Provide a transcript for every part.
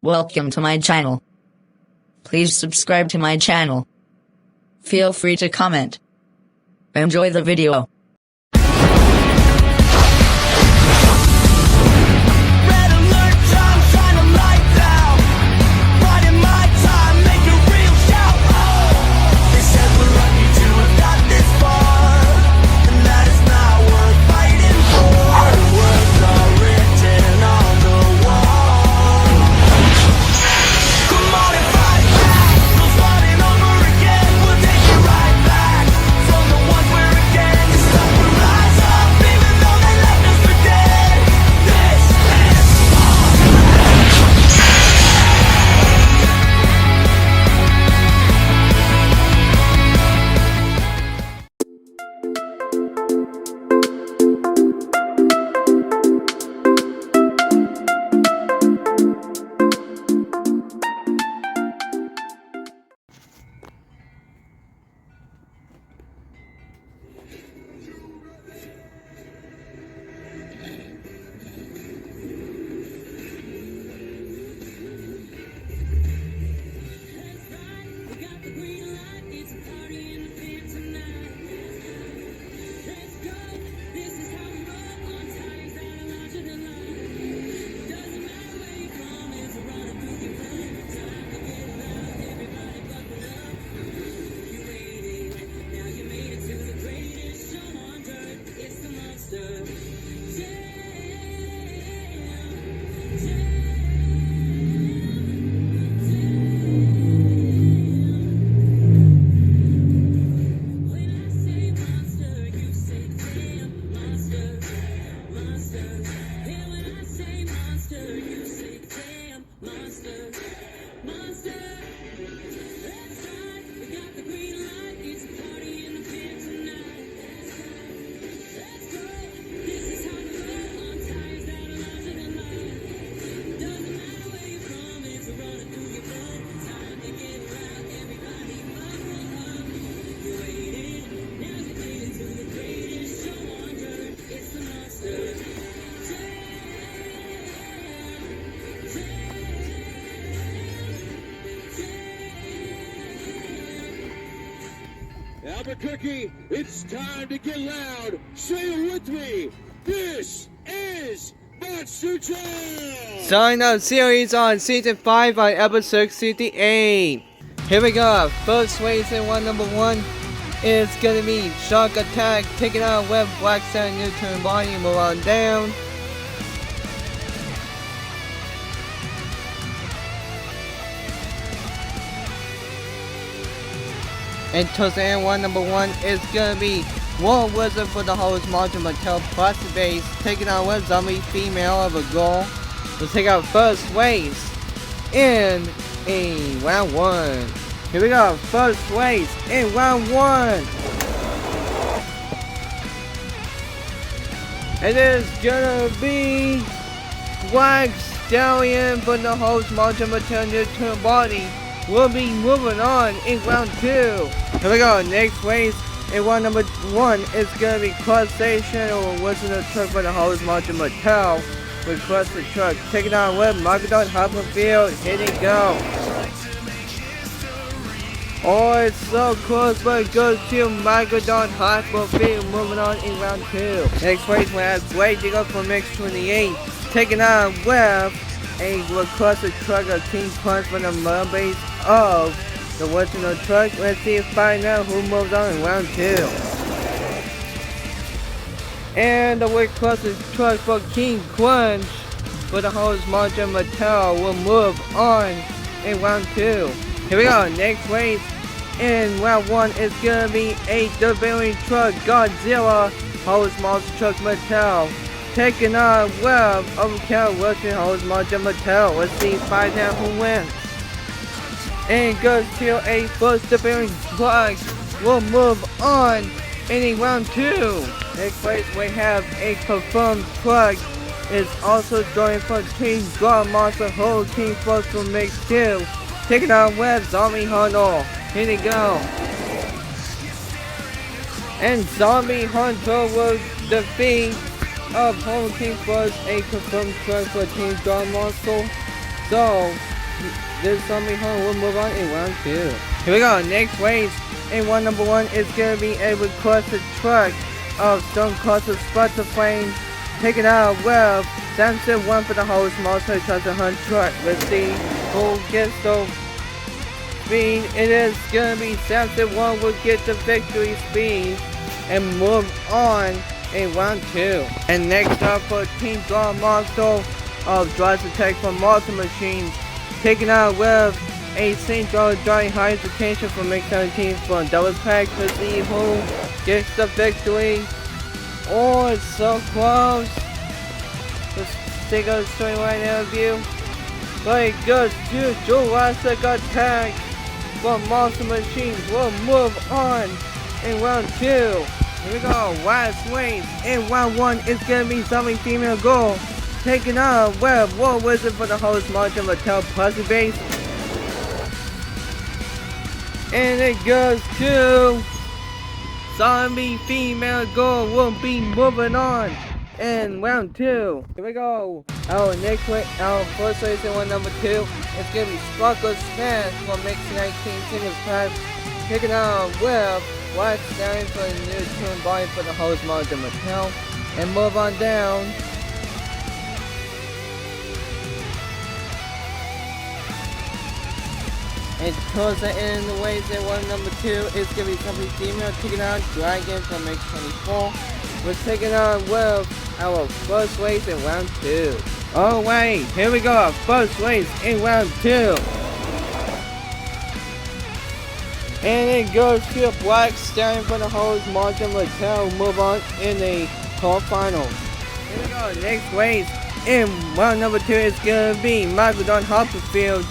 Welcome to my channel. Please subscribe to my channel. Feel free to comment. Enjoy the video. Red alert, time, shine a light down. Riding my time, make a real shout. Oh, they said we're lucky to have got this far, and that is not worth fighting for. The words are written on the wall. Come on and fight back. No starting over again. We'll take it right back from the ones we're against. We'll rise up even though they left us for dead. This is Albuquerque, it's time to get loud. Say it with me. This is Monster Truck. Sign up series on season 5 on episode 68. Here we go. First race in number 1 is gonna be Shark Attack taking on Web Black Sand Newton volume on down. And Tarzan number 1 is gonna be War Wizard for the host Martin Mattel Plastic Base taking on Web Zombie Female of a Girl. We'll take out first race in round 1. Here we go, first race in round 1. It is gonna be Black Stallion for the host Martin Mattel Newton Body. We'll be moving on in round 2. Here we go, next race in round number 1 is gonna be Cross Station or What's the Truck for the host Martin Mattel with Cross the Truck taking on Web Margadon Hopperfield. Here they go. Oh, it's so close, but it goes to Margadon Hopperfield moving on in round 2. Next race we have Blade Digger from X28 taking on Web a across the truck of King Punch from the mud base of the Western Truck. Let's see find out who moves on in round 2. And the way across the truck for King Crunch for the host Martin Mattel will move on in round 2. Here we go, next race in round 1 is gonna be a Devouring Truck Godzilla host Monster Truck Mattel taking on Web Overkill Wilson host Martin Mattel. Let's see find out who wins. And goes to a first Devouring Truck will move on in round 2. Next race we have a confirmed truck is also joined for King God Monster Whole King Force from Mix 2 taking on Web Zombie Hunter. Here they go. And Zombie Hunter will defeat of Home King Force a confirmed truck for Team God Monster. So, this zombie hunt will move on in round 2. Here we go, next race. In round number 1 is gonna be a requested truck of Stone Cold Sputter Flame, taking out with Samson 1 for the whole Monster Treasure Hunt truck. Let's see who gets the speed. It is gonna be Samson 1 will get the victory speed and move on in round 2. And next up for Team Draw Monster of Drives Attack from Monster Machines, taking out with a St. Joe Dry High Education from Mix 17 from Double Pack. To see who gets the victory. Oh, it's so close. Let's take a storyline interview. But it goes to Jurassic Attack from Monster Machines. We'll move on in round 2. Here we go, last race. In round 1 is gonna be Zombie Female Girl, taking on with War Wizard for the host Martin Mattel Puzzle Base. And it goes to Zombie Female Girl will be moving on in round 2. Here we go. Our first race in round number 2 is gonna be Sparkle Smash from Mix 19 Singles Pass, taking on with White Stallion for the new tune body for the host Martin Mattel. And move on down. And towards the end of the race in round number 2 is gonna be Zombie Female taking on Dragon from X24. We're taking on with our first race in round 2. Alright, here we go, our first race in round 2. And it goes to Black Stallion for the host Martin Mattel. Move on in the quarterfinals. Here we go, next race in round number 2 is gonna be Michael Don Hopperfield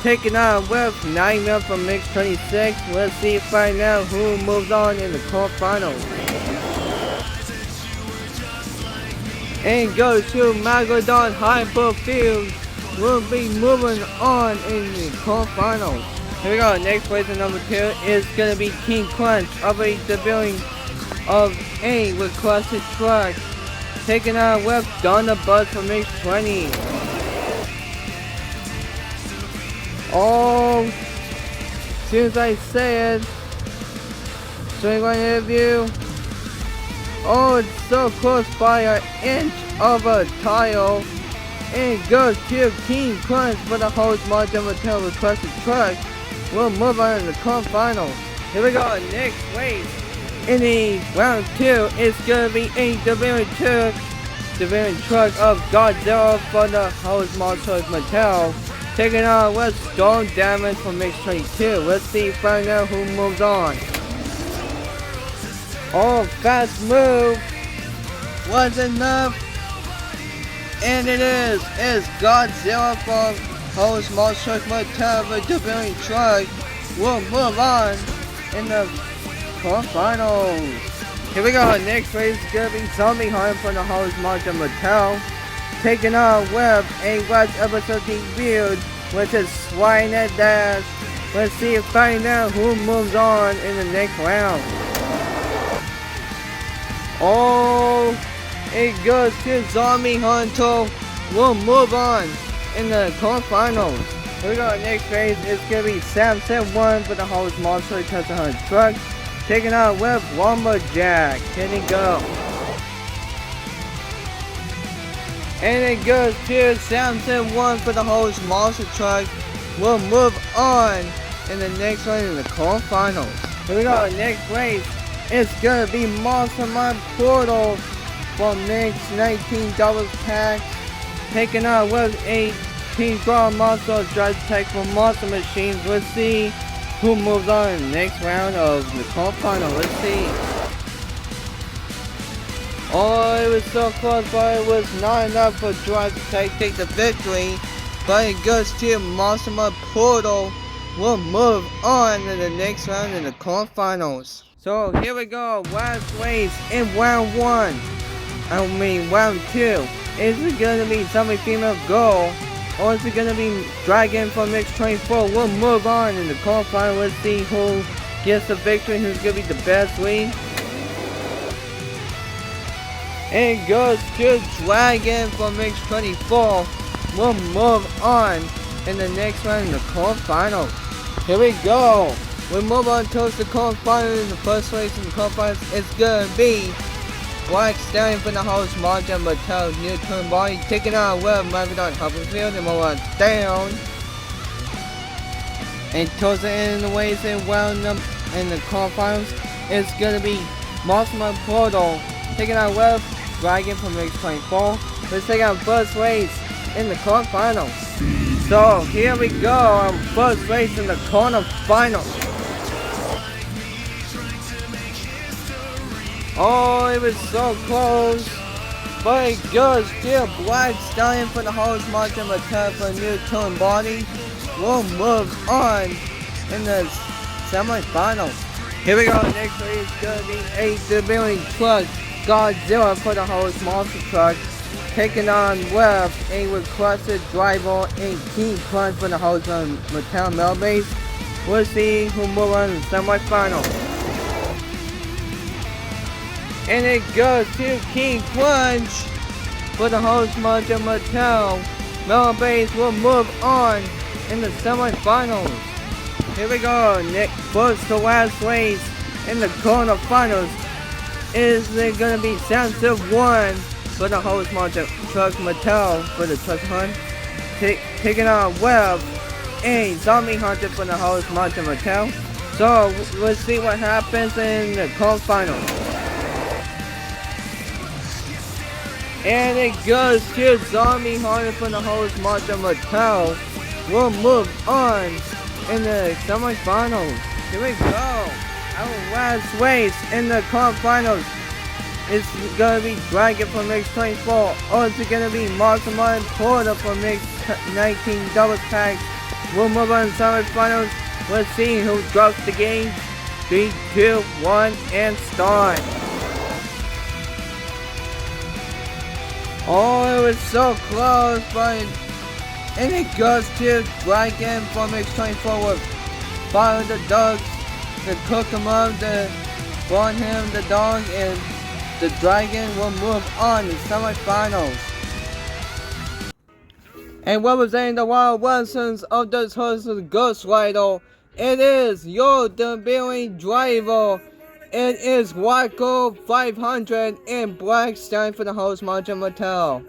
taking on with Nightmare from Mix 26. Let's see right now who moves on in the quarterfinals. And goes to Magadon Hyperfield will be moving on in the quarterfinals. Here we go, next place in number 2 is gonna be King Crunch of a debuting of a requested truck, taking on with Donna Buzz from Mix 20. Oh, as soon as I say it, showing my interview. Oh, it's so close by an inch of a tile. And it goes to King Crunch for the host Martin Mattel requested truck. We'll move on to the quarterfinals. Here we go, next race. In the round 2, it's gonna be a debuting truck of Godzilla for the host Martin Mattel, taking on with Storm Damage from Mix 22. Let's see find out who moves on. Oh, fast move was enough. And it is. It's Godzilla from host Martin Mattel, the debuting truck. Will move on in the quarterfinals. Here we go. Next race is gonna be Zombie Hunt from the host Martin Mattel, taking on with a last episode revealed with his Swine Dash. Let's see if find out who moves on in the next round. Oh, it goes to Zombie Hunter. We'll move on in the quarterfinals. Here we go. Next race is gonna be Samson 1 for the host Monster Treasure Hunt truck, taking on with Lumberjack. Here we go. And it goes to Samson 1 for the host Monster Truck. We'll move on in the next one in the quarterfinals. Here we go, next race. It's gonna be Monster Mind Portal from Mix 19 doubles pack, taking on with a Team Draw Monster Drive Attack from Monster Machines. Let's see who moves on in the next round of the quarterfinal. Let's see. Oh, it was so close, but it was not enough for Drive to take the victory. But it goes to Monster Mud Portal. We'll move on in the next round in the quarterfinals. So here we go, last race in round 1. Round 2. Is it gonna be Zombie Female Girl, or is it gonna be Dragon from Mix 24? We'll move on in the quarterfinal. Let's see who gets the victory, who's gonna be the best lead. And it goes to Dragon from Mix 24. We'll move on in the next one in the quarterfinals. Here we go. We move on towards the quarterfinals. In the first race in the quarterfinals, it's gonna be Black Stallion from the host Martin Mattel, new turn body, taking on Webb Maverick Hopperfield and move on down. And towards the end of the race in round in the quarterfinals, it's gonna be Massimo Portal taking on Webb Dragon from race 24. Let's take our first race in the quarterfinals. So here we go, our first race in the quarterfinals. Oh, it was so close, but it goes still. Black Stallion for the host Martin Mattel for a new turn body. We'll move on in the semifinals. Here we go, next race is going to be a debuting truck, Godzilla for the host Monster Truck, taking on Webb, a requested driver, and King Crunch for the host of Mattel Melbase. We'll see who move on in the semifinals. And it goes to King Crunch for the host Martin Mattel. Melbase will move on in the semifinals. Here we go, first to last race in the quarterfinals. Is it gonna be Sunset 1 for the host Martin Truck Mattel for the Truck Hunt, taking on Webb, and Zombie Hunter for the host Martin Mattel. So let's see what happens in the quarterfinals. And it goes to Zombie Hunter for the host Martin Mattel. We'll move on in the semifinals. Here we go. Our last race in the quarterfinals is gonna be Dragon from Mix 24, or is it gonna be Mastermind Porter from Mix 19 double packs? We'll move on to the semifinals. Let's see who drops the game. 3, 2, 1, and start. Oh, it was so close, but and it goes to Dragon from X24 with Fire the Dogs, the cook him up, the burn him, the dog, and the Dragon will move on to semifinals. And what was in the wild lessons of this host of Ghost Rider? It is your debuting driver. It is Waco 500 and Black Stallion for the host Martin Mattel.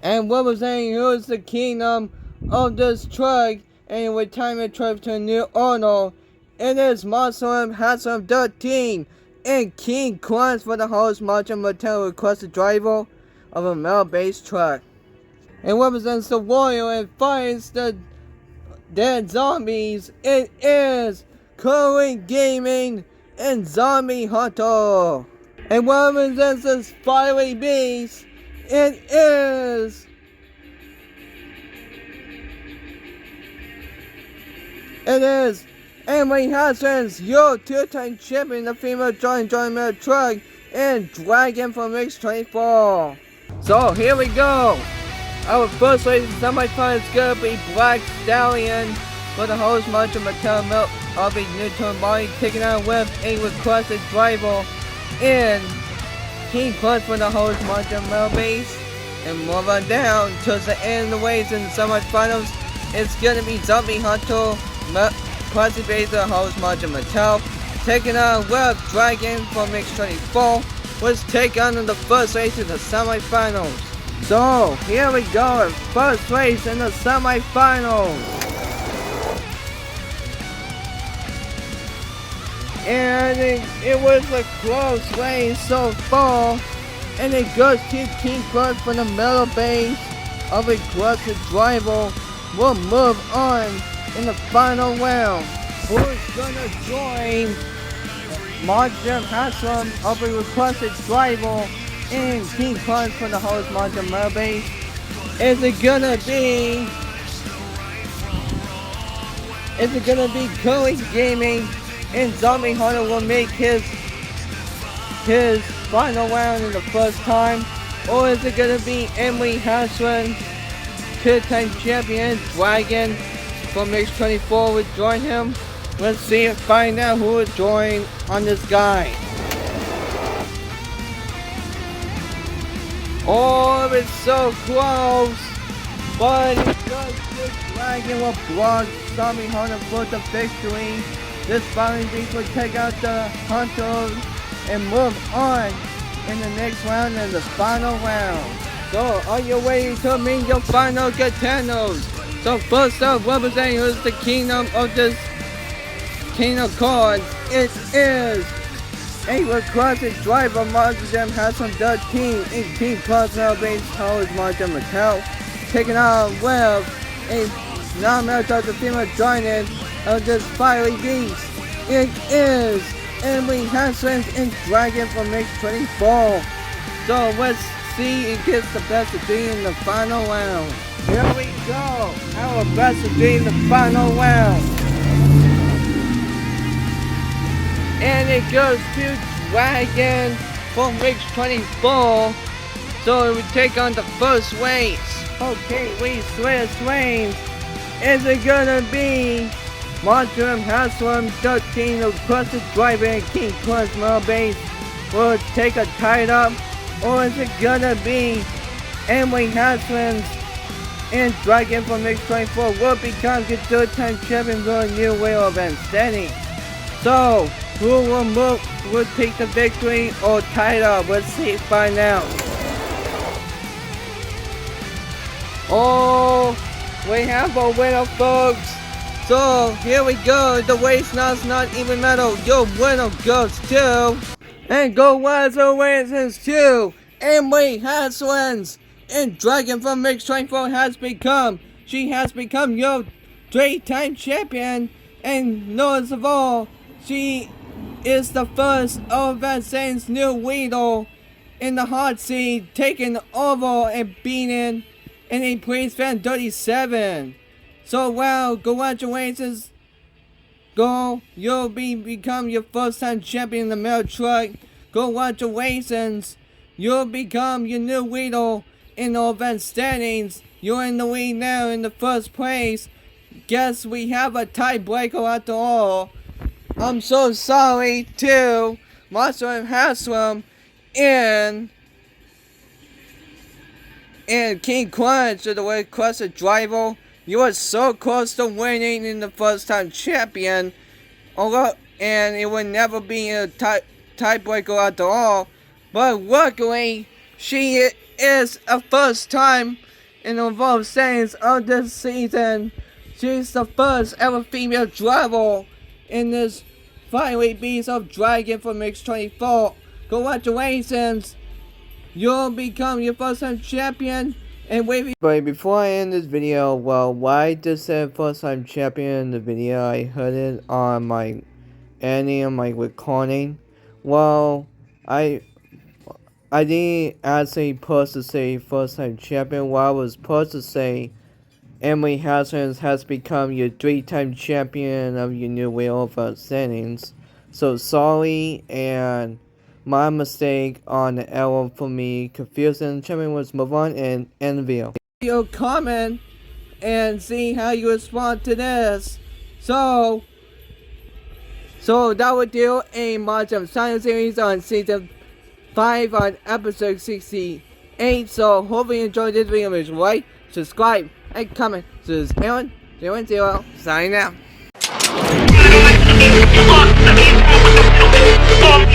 And what was saying, here's the kingdom of this truck and retirement trip to New Orleans. It is Muslim Hassan 13 and King Crunch for the host Martin Mattel requested driver of a male-based truck. And represents the warrior and fights the dead zombies. It is Current Gaming and Zombie Hunter. And represents this fiery beast. It is Emily Hassans, your two-time champion, the female John Male truck, and Dragon from X24. So here we go. Our first race in semifinals is gonna be Black Stallion for the host Martin Mattel of a Newton body, taking on with a requested driver in King Crunch for the host Martin Melbase. And move on down towards the end of the race in the semifinals. It's gonna be Zombie Hunter, Quasi Base the host Martin Mattel, taking on Webb Dragon from X24. Let's take on in the first race in the semifinals. So here we go, first race in the semifinals. And it was a close race so far. And it goes to King Crunch from the metal base of a trusted driver. We'll move on in the final round. Who's gonna join Martin Haslam of a requested driver and King Crunch from the host Martin metal base? Is it gonna be Current Gaming and Zombie Hunter will make his final round in the first time? Or is it gonna be Emily Hassan, two-time champion Dragon from X24 would join him? Let's see and find out who would join on this guy. Oh, it's so close. But the Dragon will block Zombie Hunter for the victory. This following beast will take out the Hunters and move on in the next round and the final round. So are you ready to meet your final contenders? So first up, representing who's the kingdom of this Kingdom Cards, it is a requested driver. Most of them has some Dutch team in Team Personnel based Howard Martin Mattel. Taking on with a non-military female joining of this fiery beast. It is Emily Hansen and Dragon from Mix 24. So let's see who gets the best of three in the final round. Here we go. Our best of three in the final round. And it goes to Dragon from Mix 24. So we take on the first race. Okay, we switch lanes. Is it gonna be Monstrum Haslam 13 of Crusted Driver and King Crunch Mile Base will take a tied up? Or is it gonna be Emily Haslam's and Dragon from Mix 24 will become the third-time champion for a new way of event standing? So, who will take the victory or tied up? Let's see, find out. Oh, we have a winner, folks. So here we go. The race now's not even medal. Your winner goes to, and go Wazzo wins to Emily Haswins. And Dragon from Mix 24 has become your 3-time champion. And most of all, she is the first of Van Saint's new leader in the hot seat, taking over and beating any Please Fan 37. So wow, congratulations. Go, you'll become your first time champion in the mail truck. Congratulations. You'll become your new leader in the event standings. You're in the lead now in the first place. Guess we have a tiebreaker after all. I'm so sorry to Monster and Haslam and King Crunch to the requested driver. You were so close to winning in the first time champion. And it would never be a tiebreaker after all. But luckily, she is a first time in the involved standings of this season. She's the first ever female driver in this fiery beast of Dragon from Mix 24. Congratulations. You'll become your first time champion. And wait, but before I end this video, well, why just said first time champion in the video? I heard it on my ending of my recording. Well, I didn't actually post to say first time champion. What I was supposed to say, Emily Hassan has become your 3-time champion of your new wheel of standings. So sorry, and my mistake on the error for me. Confusing champion was move on and end the video. Your comment and see how you respond to this. So that would do a Mahjong Science series on season 5 on episode 68. So hopefully you enjoyed this video. Make sure to like, subscribe, and comment. So this is Aaron 010 signing out. Stop